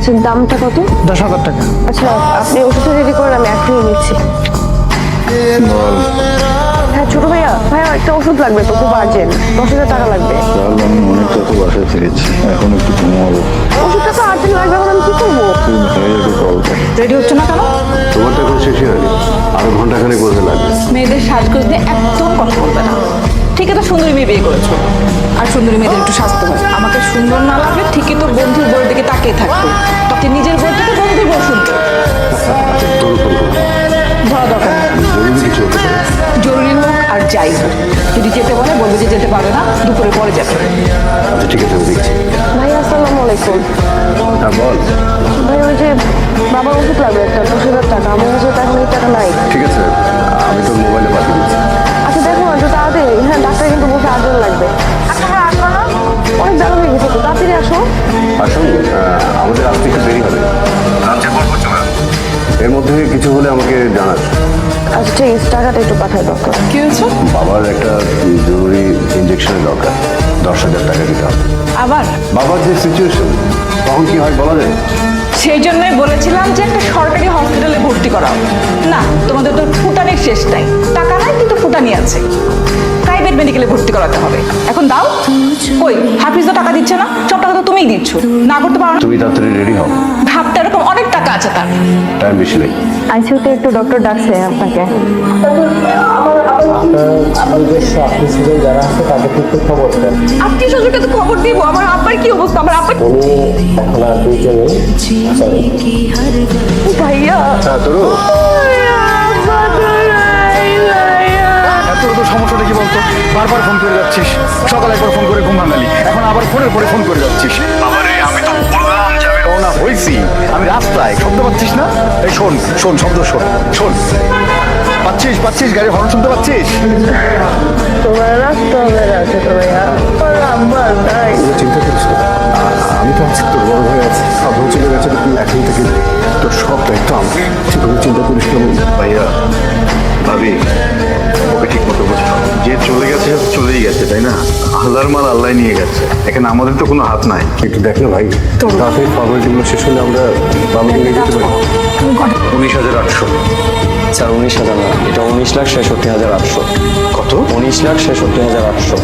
আচ্ছা দামটা কত? 10,000 টাকা। আচ্ছা আপনি ওষুধ রেডি করেন, আমি এখনই নিচ্ছি। হ্যাঁ ছোট ভাইয়া, ভাইয়া একটা ওষুধ লাগবে তো, খুব আর্জেন্ট, 10,000 টাকা লাগবে। তাহলে আমি অনেকটা তো বাসায় ফিরেছি, এখন একটু ঘুমাবো। ওষুধটা তো আর্জেন্ট লাগবে, এখন আমি কি করবো? তুই ভাইয়াকে কল কর। রেডি হচ্ছে না কেন? তোমারটা এখন শেষই হয়নি, আরো ঘন্টাখানেক বসে লাগবে। মেয়েদের সাজগোজ নিয়ে একদম কথা বলবে না। ঠিক আছে, সুন্দরী মেয়ে বিয়ে করেছো, আর সুন্দরী মেয়েদের একটু সাজতে হয়। আমাকে সুন্দর না লাগলে ঠিকই তোর বন্ধুর বউয়ের দিকে তাকিয়ে থাকতো, তোকে নিজের বউ থেকে বন্ধুর বউ সুন্দর। তোর ফোন করবো, ধরা দরকার নেই। জরুরি কিছু হতে পারে। জরুরি হোক আর যাই হোক, যদি যেতে বলে বলবে যে যেতে পারবে না, দুপুরে পরে যাবে। আচ্ছা ঠিক আছে, আমি দেখছি। ভাইয়া আসসালামু আলাইকুম। হ্যাঁ বল। ভাই ওই যে বাবার ওষুধ লাগবে একটা, 10,000 টাকা, আমার কাছে তো এখন এই টাকা নাই। ঠিক আছে, আমি তোর মোবাইলে পাঠিয়ে দিচ্ছি। আচ্ছা দেখো না একটু তাড়াতাড়ি, হ্যাঁ ডাক্তার কিন্তু বলছে আর্জেন্ট লাগবে। আচ্ছা হ্যাঁ আসো না, অনেক বেলা হয়ে গেছে তো, তাড়াতাড়ি আসো। আসুন, আমাদের আসতে একটু দেরি হবে। এর মধ্যে কিছু হলে আমাকে জানাস। আচ্ছা ঠিক আছে, টাকাটা একটু পাঠাই দরকার। কি হয়েছে? বাবার একটা জরুরি ইঞ্জেকশনের দরকার, 10,000 টাকা দিতে হবে। আবার বাবার যে সিচুয়েশন, তখন কি হয় বলা যায়? সেই জন্যই বলেছিলাম যে একটা সরকারি হসপিটালে ভর্তি করাও। না, তোমাদের তো ফুটানির শেষ নাই, টাকা নাই কিন্তু ফুটানি আছে। প্রাইভেট মেডিকেলে ভর্তি করাতে হবে। এখন দাও। কই হাফিজ তো টাকা দিচ্ছে না, সব টাকা তো তুমিই দিচ্ছ, না করতে পারো না। তুমি তাড়াতাড়ি রেডি হও, ভাবতে এরকম অনেক টাকা আছে তার। টাইম বেশি নেই। আইসিইউতে একটু ডক্টর ডাকছে আপনাকে। যারা আছে তাদেরকে একটু খবর দেন। আত্মীয় স্বজনকে তো খবর দিব, আমার আব্বার কি অবস্থা, আমার আব্বা। উনি এখন আর দুইজনে ভাইয়া হ্যাঁ তোর তোর তো সমস্যাটা কি বলতো? বারবার ফোন করে যাচ্ছিস, সকালে একবার ফোন করে ঘুম ভাঙালি, এখন আবার ফোনের পরে ফোন করে যাচ্ছিস। আমি তো বললাম যাবে না, হয়েছি আমি রাস্তায়, শব্দ পাচ্ছিস না? এই শোন শোন, শব্দ শোন শোন, পাচ্ছিস পাচ্ছিস, গাড়ি হর্ন শুনতে পাচ্ছিস? তোমার রাস্তা হবে না ছোট ভাইয়া, আমার আব্বার নাই। চিন্তা করিস না, আমি তো আছি, তোর বড় ভাই আছে, সব চলে গেছে, তুই এখন থেকে তোর সব দায়িত্ব আমার। তুই কোনো চিন্তা করিস না ভাইয়া। ভাবি ওকে ঠিক মতো বুঝো, যে চলে গেছে সে চলেই গেছে, তাই না? আল্লাহর মাল আল্লাহ নিয়ে গেছে, এখানে আমাদের তো কোনো হাত নাই। একটু দেখ না ভাই, তাড়াতাড়ি ফর্মালিটিগুলো শেষ হলে আমরা বাবাকে নিয়ে যেতে পারি। 19,800। স্যার 19,000 না, এটা 19,66,800। কত? 19,66,800।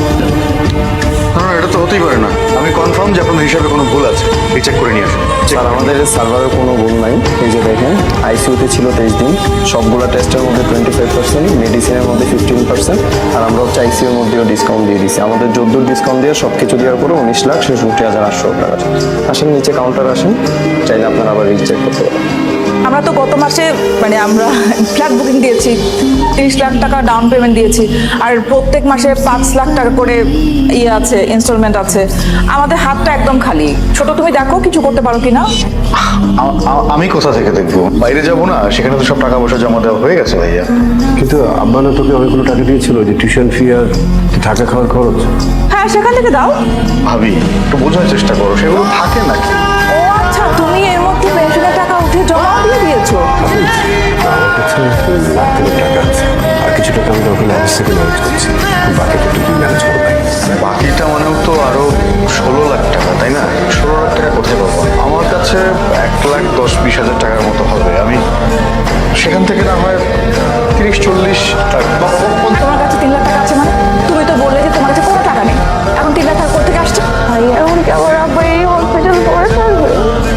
না এটা তো হতেই পারে না, আমি কনফার্ম যে আপনার হিসাবে কোনো ভুল আছে, চেক করে নিয়ে আসুন। স্যার আমাদের সার্ভারে কোনো ভুল নাই। এই যে দেখেন, আইসিইউতে ছিল 23 দিন, সবগুলো টেস্টের মধ্যে 25%, মেডিসিনের মধ্যে 15%, আর আমরা হচ্ছে আইসিইউর মধ্যেও ডিসকাউন্ট দিয়ে দিচ্ছি। আমাদের 14 ডিসকাউন্ট দিয়ে সব কিছু দেওয়ার পরে 19,66,800 টাকা। আসেন নিচে কাউন্টার আসেন, চাইলে আপনারা আবার রিচেক করতে পারেন। আমরা তো গত মাসে আমরা ফ্ল্যাট বুকিং দিয়েছি, 30 লাখ টাকা ডাউন পেমেন্ট দিয়েছি, আর প্রত্যেক মাসে 5 লাখ টাকা করে আছে, ইনস্টলমেন্ট আছে। আমাদের হাতটা একদম খালি। ছোট তুমি দেখো কিছু করতে পারো কিনা। আমি কোথা থেকে দেখবো? বাইরে যাবো না, সেখানে তো সব টাকা পয়সা জমা দেওয়া হয়ে গেছে ভাইয়া। কিন্তু আব্বা না তোকে অনেকগুলো টাকা দিয়েছিল, যে টিউশন ফি আর থাকা খাওয়ার খরচ। হ্যাঁ সেখান থেকে দাও। ভাবি একটু বোঝার চেষ্টা করো, সেগুলো থাকে নাকি? ও আচ্ছা, তুমি এর মধ্যে পেনশনের টাকা উঠে জমা দিয়ে দিয়েছো। আমার কাছে লাখ থেকে টাকা আছে, আর কিছু টাকা আমি ওখানে অফিস থেকে ম্যানেজ করছি, বাকিটা একটু তুই ম্যানেজ করবে। বাকিটা মানেও তো আরো 16 লাখ টাকা, তাই না? 16 লাখ টাকা কোথায় পাবো? আমার কাছে 1,10,20,000 টাকার মতো হবে। আমি সেখান থেকে না হয় 30-40 লাখ। তোমার কাছে 3 লাখ টাকা আছে মানে? তুমি তো বললে যে তোমার কাছে কোনো টাকা নেই, এখন 3 লাখ টাকা কোথা থেকে আসছে? ভাইয়া এখন কি আমার আব্বা এই হসপিটাল করে থাকবে?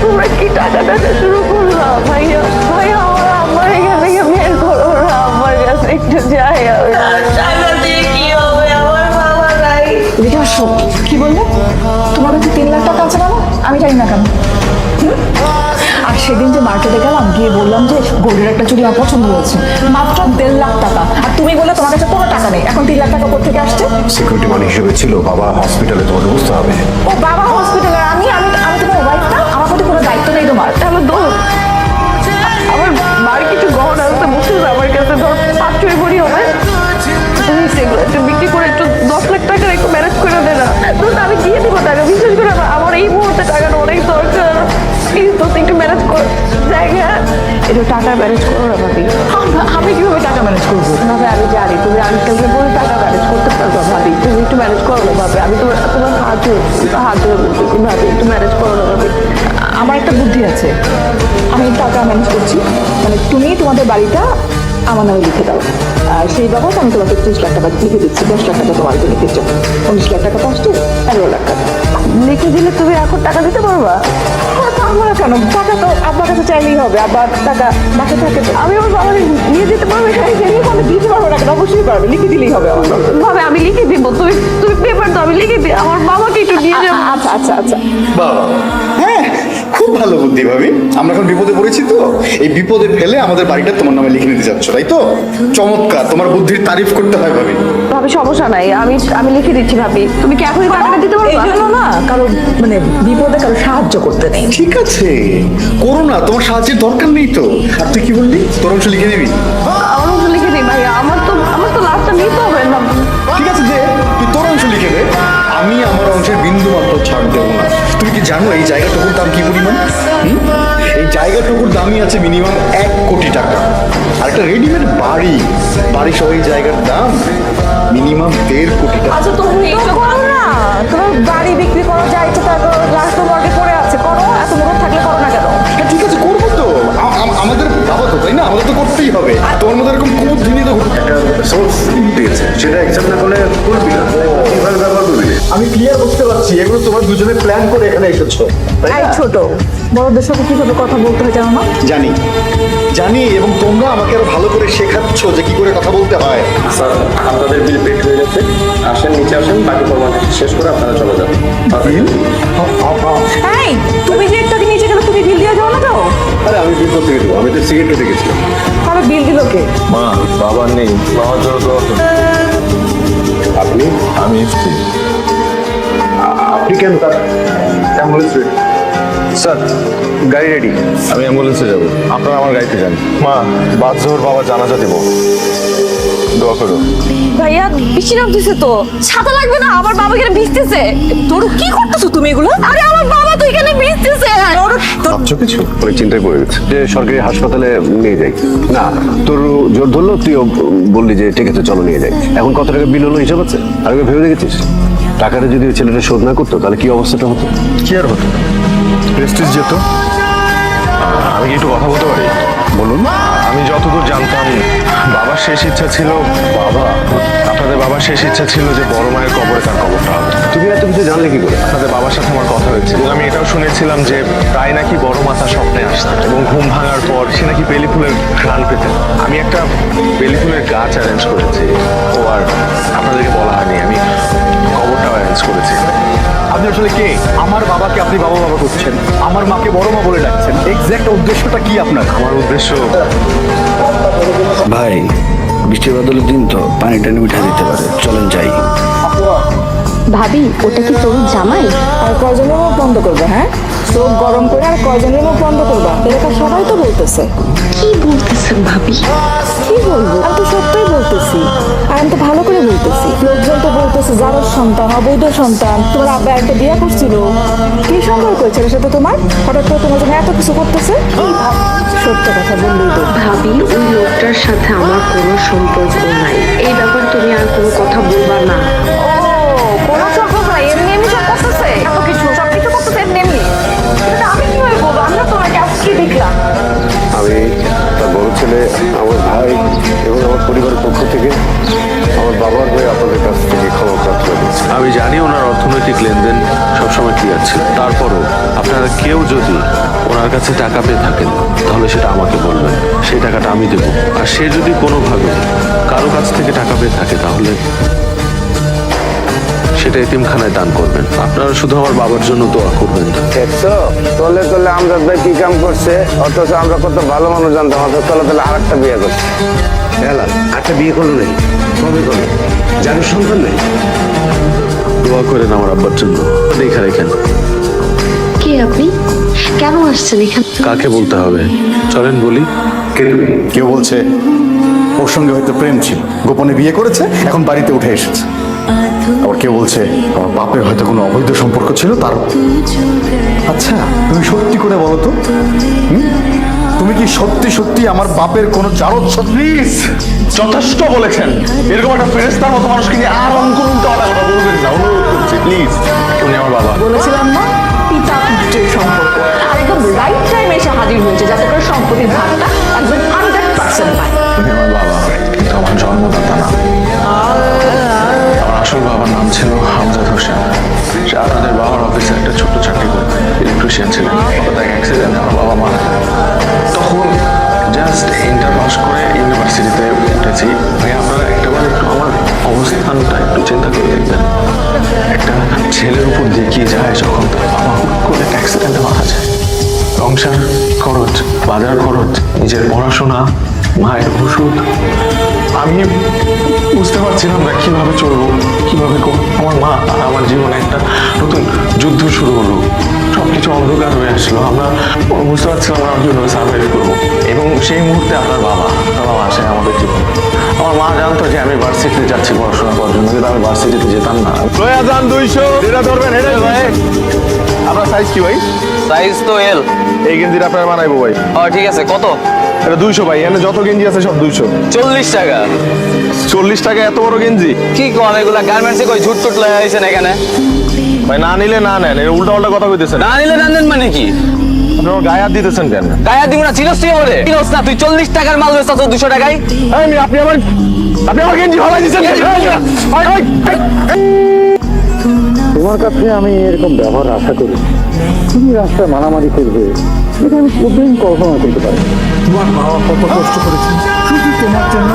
তোমরা কি টাকা টাকা শুরু করলা? ভাইয়া ভাইয়া আমার আব্বার এখান থেকে বের করো না, আমার কাছে একটু যাই আমি। টাকা দিয়ে কি হবে, আমার বাবা নাই। এদিকে আসো। কি বললে? তোমার কাছে 3 লাখ টাকা আছে মানে? আমি জানি না কেন। আর সেদিন যে মার্কেটে গেলাম, গিয়ে বললাম যে গোল্ডের একটা চুড়ি আমার পছন্দ হয়েছে, মাত্র 1.5 লাখ টাকা, আর তুমি বললে তোমার কাছে কোনো টাকা নেই। এখন 3 লাখ টাকা কোথা থেকে আসছে? সিকিউরিটি মানি হিসেবে ছিল, বাবা হসপিটালে, তোমাকে বুঝতে হবে। ও বাবা হসপিটালে, আমি আমি আমি তোমার ওয়াইফ না? আমার প্রতি কোনো দায়িত্ব নেই তোমার? তাহলে দোষ আমার মার কিছু গহনা আছে, বুঝছো আমার কাছে, ধর 5 ভরি হবে, তুমি সেগুলো একটু বিক্রি করে একটু 10 লাখ টাকার একটু ম্যানেজ করে দে না। দোষ আমি দিয়ে দিব টাকা, বিশেষ করে আমার এই মুহূর্তে টাকার অনেক দরকার। প্লিজ দোষ একটু ম্যানেজ করো, জায়গা একটু টাকা ম্যানেজ করো না ভাবি। আমি কিভাবে টাকা ম্যানেজ করবো? না ভাই আমি জানি তুমি আঙ্কেলকে বলে টাকা ম্যানেজ করতে পারবো ভাবি, তুমি একটু ম্যানেজ করো না ভাবি, আমি তোমার হাত ধরে বলতেছি ভাবি, একটু ম্যানেজ করো না ভাবি। আমার একটা বুদ্ধি আছে, আমি টাকা ম্যানেজ করছি। মানে তুমি তোমাদের বাড়িটা আমার নামে লিখে দাও, আর সেই বাবদ আমি তোমাকে 30 লাখ টাকা লিখে দিচ্ছি। 10 লাখ টাকা তোমার জন্য লিখে 19 লাখ টাকা তো আসছে, 11 লাখ টাকা লিখে দিলে তুমি এখন টাকা দিতে পারবা? আমরা কেন, টাকা তো আপনার কাছে চাইলেই হবে, আবার টাকা বাকি থাকে তো। আমি আমার বাবাকে নিয়ে যেতে পারবো এখানে? আমি দিতে পারবো না কেন, অবশ্যই পারবে, লিখে দিলেই হবে আমার। ভাবে আমি লিখে দিব, তুমি তুমি পেপার দাও, আমি লিখে দিই। আমার বাবাকে একটু নিয়ে যাবো। আচ্ছা আচ্ছা আচ্ছা, বাবা, হ্যাঁ, খুব ভালো বুদ্ধি ভাবি। আমরা এখন বিপদে পড়েছি তো, এই বিপদে ফেলে আমাদের বাড়িটা তোমার নামে লিখে নিতে যাচ্ছ, তাই তো? চমৎকার, তোমার বুদ্ধির তারিফ করতে হয় ভাবি। ভাবি সমস্যা নাই, আমি আমি লিখে দিচ্ছি ভাবি। তুমি কি এখনই টাকাটা দিতে এই পারবা? জন্য না কারো মানে বিপদে কারো সাহায্য করতে নেই। ঠিক আছে, করো না, তোমার সাহায্যের দরকার নেই তো। আর তুই কি বললি, তোর অংশ লিখে দিবি? আমার অংশ লিখে দিই ভাইয়া, আমার তো লাস্টটা নিতে হবে না। ঠিক আছে, যে তুই তোর অংশ লিখে দে, আমি আমার অংশের বিন্দু মাত্র ছাড় দেবো না। তুমি কি জানো এই জায়গাটুকুর দাম কি পরিমাণ? এই জায়গাটুকুর দামই আছে মিনিমাম 1 কোটি টাকা। আর একটা রেডিমেড বাড়ি সহ এই জায়গার দাম মিনিমাম 1.5 কোটি টাকা। আচ্ছা তুমি তো করো না, তোমার বাড়ি বিক্রি করো, যা ইচ্ছে তা করো, লাস্ট মর্গে পড়ে আছে, করো। এত মরদ থাকলে করো না কেন? হ্যাঁ, ঠিক আছে, করবো তো। আমাদের বাবা তো, তাই না? আমাদের তো করতেই হবে। তোমার মধ্যে এরকম কুবুদ্ধি নিয়ে তো সোর্স দিয়েছে, সেটা অ্যাকসেপ্ট না করলে করবি না, কিভাবে ব্যবহার করবি? আমি ক্লিয়ার বুঝতে পারছি, এগুলো তোমার দুজনে প্ল্যান করে এখানে এসেছো, তাই এই না? ছোট বড়দের সাথে কিভাবে কথা বলতে হয় জানো না? জানি জানি, এবং তোমরা আমাকে আরো ভালো করে শেখাচ্ছ যে কি করে কথা বলতে হয়। স্যার আপনাদের বিল পেড হয়ে গেছে, আসেন নিচে আসেন, বাকি ফর্মালিটি শেষ করে আপনারা চলে যাবেন। বিল? এই তুমি যে একটু আগে নিচে গেলে, তুমি বিল দিয়ে যাও না তো? আরে আমি বিল করতে দেবো, আমি তো সিগারেট খেতে গেছিলাম। তাহলে বিল দিল কে? মা বাবা নেই, বাবার জন্য দোয়া করুন। আপনি? আমি এসছি। আপনি কেন তার অ্যাম্বুলেন্স রেডি? স্যার গাড়ি রেডি, আমি অ্যাম্বুলেন্সে যাব, আপনারা আমার গাড়িতে যান। মা বাদ জোহর বাবা জানাজা দেব, দোয়া করো। ভাইয়া বৃষ্টি নামতেছে তো, ছাতা লাগবে না? আমার বাবা এখানে ভিজতেছে। তোর কি করতেছো তুমি এগুলো? আরে আমার বাবা তো এখানে ভিজতেছে। ভাবছো কিছু? অনেক চিন্তায় পড়ে গেছে যে সরকারি হাসপাতালে নিয়ে যাই। না, তোর জোর ধরলো, তুইও বললি যে ঠিক আছে চলো নিয়ে যাই। এখন কত টাকা বিল হলো হিসাব আছে? আর একবার ভেবে দেখেছিস টাকাটা যদি ওই ছেলেটা শোধ না করতো তাহলে কি অবস্থাটা হতো? কি আর হতো, প্রেস্টিজ যেত। আমি কি একটু কথা বলতে পারি? বলুন। আমি যতদূর জানতাম বাবার শেষ ইচ্ছা ছিল, আপনাদের বাবার শেষ ইচ্ছা ছিল যে বড় মায়ের কবরে তার কবরটা হবে। তুমি এত কিছু জানলে কি করে? আপনাদের বাবার সাথে আমার কথা হয়েছে, এবং আমি এটাও শুনেছিলাম যে প্রায় নাকি বড় মাতা স্বপ্নে আসতেন, এবং ঘুম ভাঙার পর সে নাকি বেলি ফুলের ঘ্রাণ পেতেন। আমি একটা বেলি ফুলের গাছ অ্যারেঞ্জ করেছি, ও আর আপনাদেরকে বলা হয়নি, আমি কবরটাও অ্যারেঞ্জ করেছি। আপনি আসলে কে? আমার বাবাকে আপনি বাবা বাবা করছেন, আমার মাকে বড় মা বলে ডাকছেন। এক্সাক্ট উদ্দেশ্যটা কি আপনার? আমার উদ্দেশ্য, ভাই বৃষ্টি বাদলের দিন তো পানি টানি উঠে দিতে পারে, চলেন যাই। ভাবি ওটা কি তোর জামাই? আর কয়জনের মুখ বন্ধ করবে? হ্যাঁ, চোখ গরম করে আর কয়জনের মুখ বন্ধ করবা? এলাকার সবাই তো বলতেছে। কি বলতেছেন ভাবি? কি বলবো, আমি তো সত্যই বলতেছি, আর আমি তো ভালো করে বলতেছি। লোকজন তো বলতেছে জারজ সন্তান, অবৈধ সন্তান। তোমার আব্বা একটা বিয়ে করছিল, কি সম্পর্ক ছেলের সাথে তোমার? হঠাৎ করে তোমার জন্য এত কিছু করতেছে। সত্য কথা বললেই তো। ভাবি ওই লোকটার সাথে আমার কোনো সম্পর্ক নাই, এই ব্যাপার তুমি আর কোনো কথা বলবা না। কোনো সম্পর্ক নাই, এমনি এমনি সব করতেছে। এত কিছু সবকিছু করতেছে এমনি এমনি। এটা আমি কিভাবে বলবো? আমি না তোমাকে আজকে দেখলাম। আমি তার বড় ছেলে, আমার ভাই এবং আমার পরিবারের পক্ষ থেকে আমার বাবার হয়ে আপনাদের কাছ থেকে ক্ষমা প্রার্থনা করছি। আমি জানি ওনার অর্থনৈতিক লেনদেন সবসময় ক্লিয়ার ছিল, তারপরও আপনারা কেউ যদি ওনার কাছে টাকা পেয়ে থাকেন তাহলে সেটা আমাকে বলবেন, সেই টাকাটা আমি দেবো। আর সে যদি কোনোভাবে কারো কাছ থেকে টাকা পেয়ে থাকে তাহলে সেটা এতিমখানায় দান করবেন। আপনারা শুধু আমার বাবার জন্য দোয়া করবেন। দেখছো তলে তলে আমজাদ ভাই কি কাম করছে, অথচ আমরা কত ভালো মানুষ জানতাম, অথচ তলে তলে আর একটা বিয়ে করছে। হেলা একটা বিয়ে করলো নাই, কবে করলো? যাদের সন্তান নেই। দোয়া করেন আমার আব্বার জন্য। দেখা রেখেন, কে আপনি? কেন আসছেন এখানে? কাকে বলতে হবে চলেন বলি। কেউ বলছে ওর সঙ্গে হয়তো প্রেম ছিল, গোপনে বিয়ে করেছে, এখন বাড়িতে উঠে এসেছে। আবার কেউ বলছে আমার বাপের হয়তো কোনো অবৈধ সম্পর্ক ছিল তার। আচ্ছা তুমি সত্যি করে বলো তো, তুমি কি সত্যি সত্যি আমার বাপের কোনো জারদ? প্লিজ যথেষ্ট বলেছেন, এরকম একটা ফেরেস্তার মতো মানুষকে নিয়ে আর অঙ্কুর উল্টা কথা বলবেন না, অনুরোধ করছি প্লিজ। উনি আমার বাবা। বলেছিলাম না, পিতা ফালতু সম্পর্ক, আর একদম রাইট টাইম এসে হাজির হয়েছে যাতে করে সম্পত্তির ভাগটা একদম 100% পায়। তুমি আমার বাবা, কিন্তু আমার জন্মদাতা না। আমার আসল বাবার নাম ছিল হামজাদ হোসেন। সে আপনাদের বাবার অফিসে একটা ছোট্ট চাকরি করতেন, ইলেকট্রিশিয়ান ছিলেন। হঠাৎ এক অ্যাক্সিডেন্টে আমার বাবা মারা যায়। তখন জাস্ট ইন্টার পাস করে ইউনিভার্সিটিতে উঠেছি। ভাই আপনারা একটাবার একটু আমার অবস্থানটা একটু চিন্তা করে দেখবেন। একটা ছেলের উপর দিয়ে কি যায় যখন তার বাবা হুট করে অ্যাক্সিডেন্টে মারা যায়। সংসার খরচ, বাজার খরচ, নিজের পড়াশোনা, মায়ের ওষুধ, আমি বুঝতে পারছিলাম না কিভাবে চলবো, কিভাবে আমার মা আর আমার জীবনে একটা নতুন যুদ্ধ শুরু হলো। সবকিছু অন্ধকার হয়ে আসলো। আমরা বুঝতে পারছিলাম আমরা কিভাবে সার্ভাইভ করবো। এবং সেই মুহূর্তে আপনার বাবা আসে আমাদের জীবনে। আমার মা জানতো যে আমি ভার্সিটিতে যাচ্ছি পড়াশোনা করার জন্য, কিন্তু আমি ভার্সিটিতে যেতাম না। লয়া যান 200 যেটা ধরবেন এটা ভাই। আপনার সাইজ কি ভাই? সাইজ তো এল। এই গেঞ্জিটা আপনার বানাইবো ভাই। ঠিক আছে, কত? এটা 200 ভাই। এখানে যত গেঞ্জি আছে সব 200। 40 টাকা। 40 টাকা এত বড় গেঞ্জি? কি কোন এগুলা গার্মেন্টসে কই ঝুট টুট লাগা হইছেন এখানে? ভাই না নিলে না নেন, এর উল্টা উল্টা কথা কইতেছেন। না নিলে না নেন মানে কি? আপনার গায়ে হাত দিতেছেন কেন? গায়া দিব না, চিনস তুই বলে? চিনস না তুই? 40 টাকার মাল বেচছ 200 টাকায়? আপনি আমার গেঞ্জি হলাই দিচ্ছেন। তোমার কাছে আমি এরকম ব্যবহার আশা করি। তুমি রাস্তায় মারামারি করবে এটা আমি কোনোদিন কল্পনা করতে পারি। তোমার বাবা কত কষ্ট করেছে শুধু তোমার জন্য।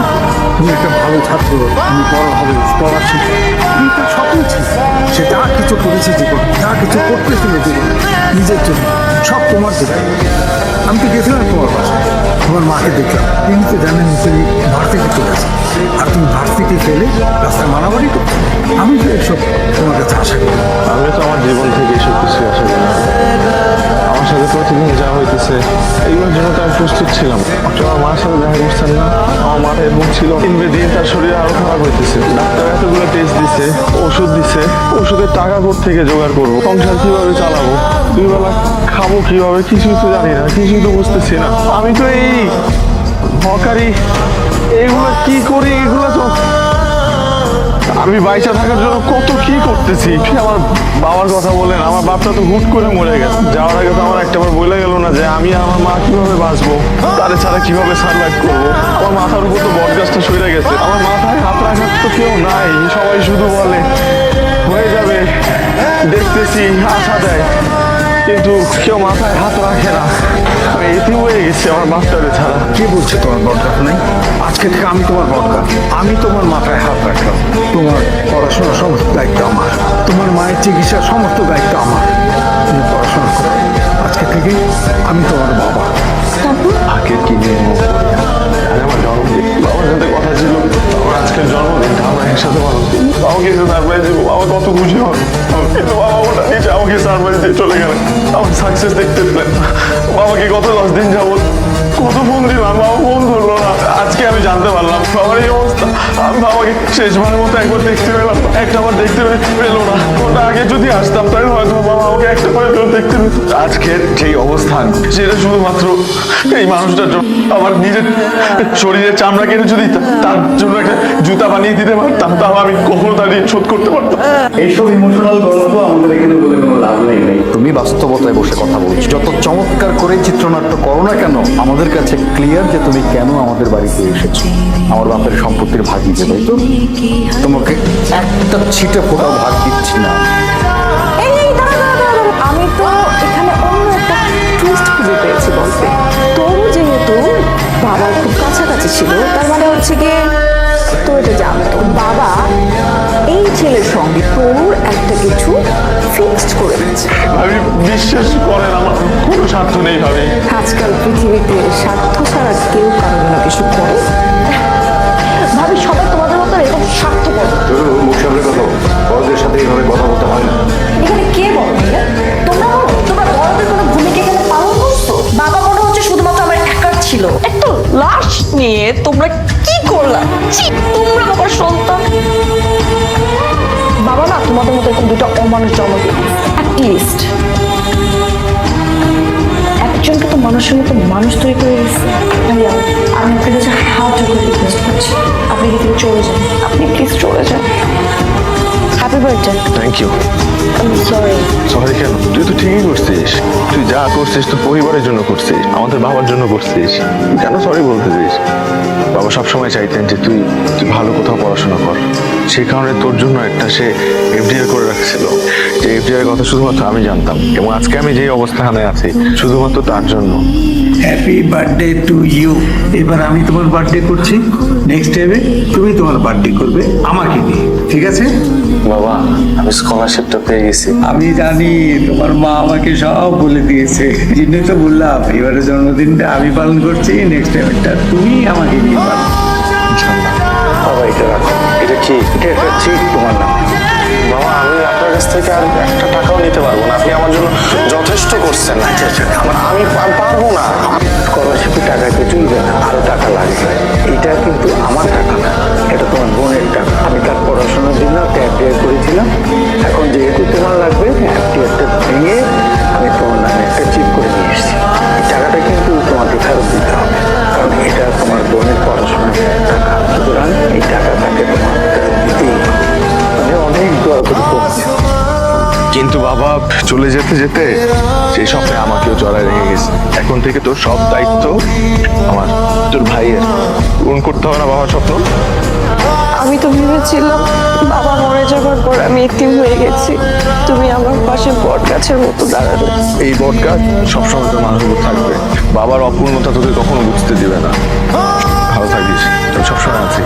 তুমি একটা ভালো ছাত্র, তুমি বড় হবে, স্কলারশিপ, এটা স্বপ্ন ছিল। সে যা কিছু করেছে জীবন, যা কিছু করতেছিল জীবন নিজের জন্য, সব তোমার জন্য। আমি তো গেছিলাম তোমার বাসায়, তোমার মাকে দেখলাম। তিনি তো জানেন তুমি ভার্সিটি চলে আসে, আর তুমি ভার্সিটি ফেলে রাস্তায় মারামারি করছো। আমি তো এসব তোমার কাছে আশা করি। আমি তো আমার জীবন থেকে এসব কিছু আশা করি না। আমার সাথে প্রতিদিন যা হইতেছে এগুলোর জন্য তো আমি প্রস্তুত ছিলাম। আপনি আমার মার সাথে দেখা করছেন না? আমার মার এরকম ছিল, দিন বে দিন তার শরীর আরো খারাপ হইতেছে। ডাক্তার এতগুলো টেস্ট দিছে, ওষুধ দিছে, ওষুধের টাকা কোথা থেকে জোগাড় করবো, সংসার কিভাবে চালাবো, দুই বেলা খাবো কিভাবে, কিছুই তো জানি না, কিছুই তো বুঝতেছি না। আমি তো এই হকারি এগুলো কি করি, এগুলো তো আমি বাইচা থাকার জন্য কত কি করতেছি। আমার বাবার কথা বলেন, আমার বাপটা তো হুট করে মরে গেছে। যাওয়ার আগে তো আমার একটাবার বলে গেল না যে আমি আমার মা কিভাবে বাঁচবো, তাদের ছাড়া কিভাবে সার্ভাইভ করবো। আমার মাথার উপর তো বটগাছটা সরে গেছে, আমার মাথায় হাত রাখার তো কেউ নাই। সবাই শুধু বলে হয়ে যাবে, দেখতেছি, আশা দেয়, কিন্তু কেউ মাথায় হাত রাখে না। আমি এটি হয়ে গেছি আমার বাপটারে ছাড়া। কে বলছে তোমার বটগাছ নেই? আজকে থেকে আমি তোমার বটগাছ। আমি তোমার মাথায় হাত রাখলাম। তোমার পড়াশোনার সমস্ত দায়িত্ব আমার, তোমার মায়ের চিকিৎসার সমস্ত দায়িত্ব আমার। তুমি পড়াশোনা করো, আজকে থেকে আমি তোমার বাবা। আগে কি নিয়ে আমার জন্মদিন, বাবার সাথে কথা ছিল আমার আজকের জন্মদিনটা আমরা একসাথে পালন করি। বাবাকে যে সারপ্রাইজ দিব, বাবা কত খুশি হয়। কিন্তু বাবা ওটা নিচে আমাকে সারপ্রাইজ দিয়ে চলে গেলেন। আমার সাকসেস দেখতে পেলেন। বাবাকে গত 10 দিন যাবত কত ফোন দিলাম, বাবা ফোন ধরলো না। আজকে আমি জানতে পারলাম বাবার এই অবস্থা। আমি বাবাকে শেষবারের মতো একবার দেখতে পেলাম, একটাবার দেখতে পেলো না। ওটা আগে যদি আসতাম তাহলে হয়তো বাবা আমাকে একটা করে দেখতে পেত। আজকের যেই অবস্থান সেটা শুধুমাত্র এই মানুষটার জন্য। আমার নিজের শরীরের চামড়া কেটে যদি তার জন্য একটা জুতা বানিয়ে দিতে পারতাম, তাও আমি কখনো তার ঋণ শোধ করতে পারতাম। এইসব ইমোশনাল গল্প আমাদের এখানে বলে কোনো লাভ নেই ভাই। তুমি বাস্তবতায় বসে কথা বলছো। যত চমৎকার করে চিত্রনাট্য করো না কেন, আমাদের কাছে ক্লিয়ার যে তুমি কেন আমাদের বাড়িতে এসেছো। আমার বাপের সম্পত্তির ভাগ দিতে, তাই তো? তোমাকে একটা ছিটে ফোটাও ভাগ দিচ্ছি না। আমি তো এখানে অন্য একটা টুইস্ট খুঁজে পেয়েছি বলতে। তোরও যেহেতু বাবার খুব কাছাকাছি ছিল, তার মানে হচ্ছে গিয়ে তো এটা জানতো বাবা এই ছেলের সঙ্গে তোর একটা কিছু ফিক্সড করে দিচ্ছে। আমি বিশ্বাস করেন আমার কোনো স্বার্থ নেই ভাবি। আজকাল পৃথিবীতে স্বার্থ ছাড়া কেউ কারো জন্য কিছু করে ভাবি। সবাই তোমাদের মতো এরকম স্বার্থপর। মুখ সামনে কথা বল, বড়দের সাথে এইভাবে কথা বলতে হয় না। এখানে কে বলো ভাইয়া? তোমরা বলো, তোমরা বড়দের কোনো ভূমিকা এখানে পালন করছো? বাবা মনে হচ্ছে শুধুমাত্র আমার একার ছিল। একটা লাশ নিয়ে তোমরা কি করলা? ছি, তোমরা বাবার সন্তান। বাবা না তোমাদের মতো এরকম দুটো অমানুষ জন্ম দিয়েছে। অ্যাটলিস্ট একজনকে তো মানুষের মতো মানুষ তৈরি করে দিচ্ছে। ভাইয়া, আমি আপনার কাছে হাত জোর করে রিকোয়েস্ট করছি, আপনি এদিকে চলে যান। আপনি প্লিজ চলে যান। Happy birthday. Thank you. Sorry. Sorry কেন? তুই তো ঠিকই করছিস। তুই যা করছিস তো পরিবারের জন্য করছিস, আমাদের বাবার জন্য করছিস। তুই কেন সরি বলতেছিস? বাবা সবসময় চাইতেন যে তুই ভালো কোথাও পড়াশোনা কর। সেই কারণে তোর জন্য একটা সে এফডিআর করে রাখছিল। যে এফডিআর কথা শুধুমাত্র আমি জানতাম, এবং আজকে আমি যে অবস্থানে আছি শুধুমাত্র তার জন্য। Happy birthday to you. এবার আমি তোমার বার্থডে করছি, নেক্সট টাইমে তুমি তোমার বার্থডে করবে আমাকে নিয়ে, ঠিক আছে? বাবা, আমি স্কলারশিপটা পেয়ে গেছি। আমি জানি তোমার মা আমাকে সব বলে দিয়েছে, জন্যই তো বললাম এবারে জন্মদিনটা আমি পালন করছি, নেক্সট টাইমটা তুমি আমাকে নিয়ে পালন। বাবা এটা রাখো, এটা কি? এটা একটা চেক তোমার নাম। বাবা, আমি আপনার কাছ থেকে আর একটা টাকাও নিতে পারবো না। আপনি আমার জন্য যথেষ্ট করছেন। আমি পারবো না। স্কলারশিপের টাকায় তো চলবে না, আরো টাকা লাগবে। এটা কিন্তু আমার টাকা না, এটা তোমার বোনের টাকা। আমি তার পড়াশোনার জন্য একটা অ্যাপ্লাই করেছিলাম। এখন যেহেতু তোমার লাগবে, অ্যাপ্লিকেশনটা ভেঙে আমি তোমার নামে একটা চেক করে নিয়ে এসেছি। এই টাকাটা কিন্তু তোমাকে ফেরত দিতে হবে, কারণ এটা তোমার বোনের পড়াশোনার টাকা। সুতরাং এই টাকা তাকে তোমার ফেরত দিতেই হবে। আমি অনেক দোয়া করে করছি। কিন্তু বাবা, চলে যেতে যেতে সেই স্বপ্নে আমাকেও জড়ায় রেখে গেছে। এখন থেকে তোর সব দায়িত্ব আমার, তোর ভাইয়ের। পূরণ করতে হবে না বাবার স্বপ্ন? আমি তো ভেবেছিলাম বাবা মরে যাবার পর আমি এতিম হয়ে গেছি, তুমি আমার পাশে বট গাছের মতো দাঁড়াবে। এই বটগাছ সবসময় তোর মাথার উপর থাকবে। বাবার অপূর্ণতা তোকে কখনো বুঝতে দিবে না। ভালো থাকিস, তোর সবসময় আছি।